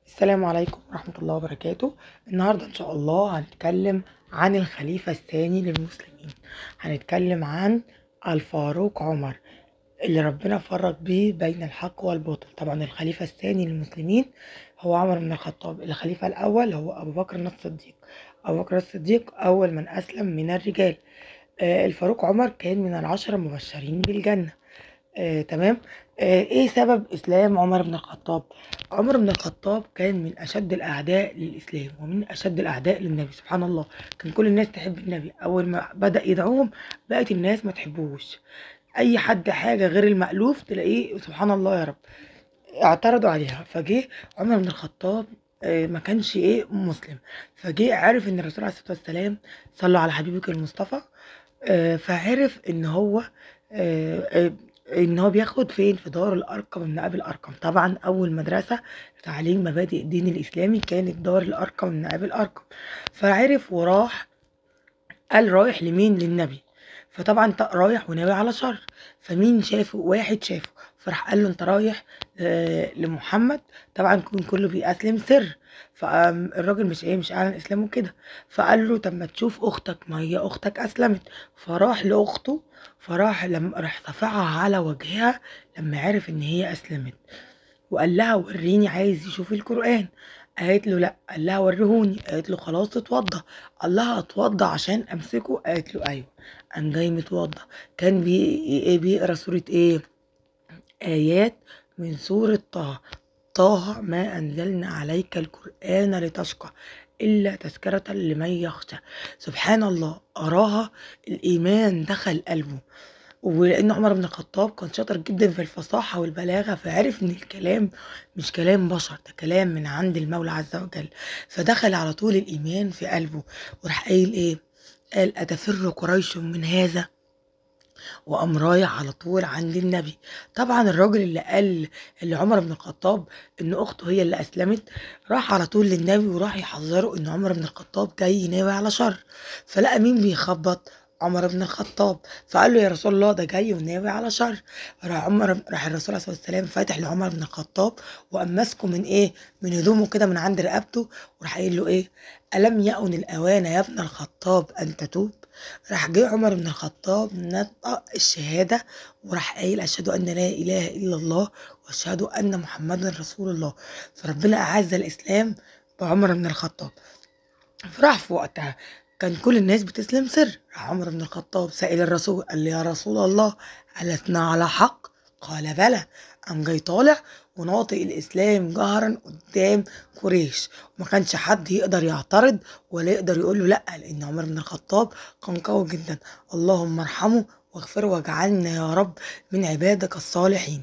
السلام عليكم ورحمة الله وبركاته. النهاردة إن شاء الله هنتكلم عن الخليفة الثاني للمسلمين. هنتكلم عن الفاروق عمر اللي ربنا فرق بيه بين الحق والباطل. طبعا الخليفة الثاني للمسلمين هو عمر بن الخطاب. الخليفة الأول هو أبو بكر الصديق. أبو بكر الصديق أول من أسلم من الرجال. الفاروق عمر كان من العشرة المبشرين بالجنة. تمام. ايه سبب اسلام عمر بن الخطاب؟ عمر بن الخطاب كان من اشد الاعداء للاسلام ومن اشد الاعداء للنبي. سبحان الله، كان كل الناس تحب النبي. اول ما بدأ يدعوهم بقت الناس ما تحبوش. اي حد حاجه غير المألوف تلاقيه سبحان الله يا رب اعترضوا عليها. فجه عمر بن الخطاب، ما كانش مسلم. فجه عرف ان الرسول عليه الصلاه والسلام صلوا على حبيبك المصطفى. فعرف آه، ان هو بياخد فين في دار الارقم من ابي الارقم. طبعا اول مدرسه لتعليم مبادئ الدين الاسلامي كانت دار الارقم من ابي الارقم. فعرف وراح، قال رايح لمين؟ للنبي. فطبعا انت رايح وناوي على شر. فمين شافه؟ واحد شافه فراح قال له انت رايح لمحمد. طبعا كله بيأسلم سر. فالراجل مش اعلن اسلامه كده. فقال له طب ما تشوف اختك، ما هي اختك اسلمت. فراح لاخته. فراح لما راح صفعها على وجهها لما عرف ان هي اسلمت. وقال لها وريني، عايز يشوف القرآن. قالت له لا. قال لها وريهوني. قالت له خلاص اتوضى. قال لها اتوضى عشان امسكه. قالت له ايوه. قام جاي متوضى. كان بيقرا سورة ايه؟ آيات من سورة طه. طه ما أنزلنا عليك القرآن لتشقى إلا تذكرة لمن يخشى. سبحان الله، أراها الإيمان دخل قلبه. ولأن عمر بن الخطاب كان شاطر جدا في الفصاحة والبلاغة، فعرف إن الكلام مش كلام بشر، ده كلام من عند المولى عز وجل. فدخل على طول الإيمان في قلبه. وراح قايل إيه؟ قال أتفر قريش من هذا؟ وقام رايح على طول عند النبي. طبعا الراجل اللي قال اللي عمر بن الخطاب ان اخته هي اللي اسلمت، راح على طول للنبي وراح يحذره ان عمر بن الخطاب جاي ناوي على شر. فلقى مين بيخبط؟ عمر بن الخطاب. فقال له يا رسول الله ده جاي وناوي على شر. راح الرسول عليه الصلاه والسلام فاتح لعمر بن الخطاب وقام ماسكه من ايه؟ من هدومه كده من عند رقبته. وراح قايل له ايه؟ الم يأن الاوان يا ابن الخطاب ان تتوب؟ راح جه عمر بن الخطاب نطق الشهادة وراح قايل أشهد أن لا إله إلا الله وأشهد أن محمدا رسول الله. فربنا أعز الإسلام بعمر بن الخطاب. فراح في وقتها كان كل الناس بتسلم سر. راح عمر بن الخطاب سائل الرسول قال لي يا رسول الله ألسنا على حق؟ قال بلى. قام جاي طالع وناطق الإسلام جهرا قدام قريش. وما كانش حد يقدر يعترض ولا يقدر يقول له لأ، لأن عمر بن الخطاب كان قوي جدا. اللهم ارحمه واغفره واجعلنا يا رب من عبادك الصالحين.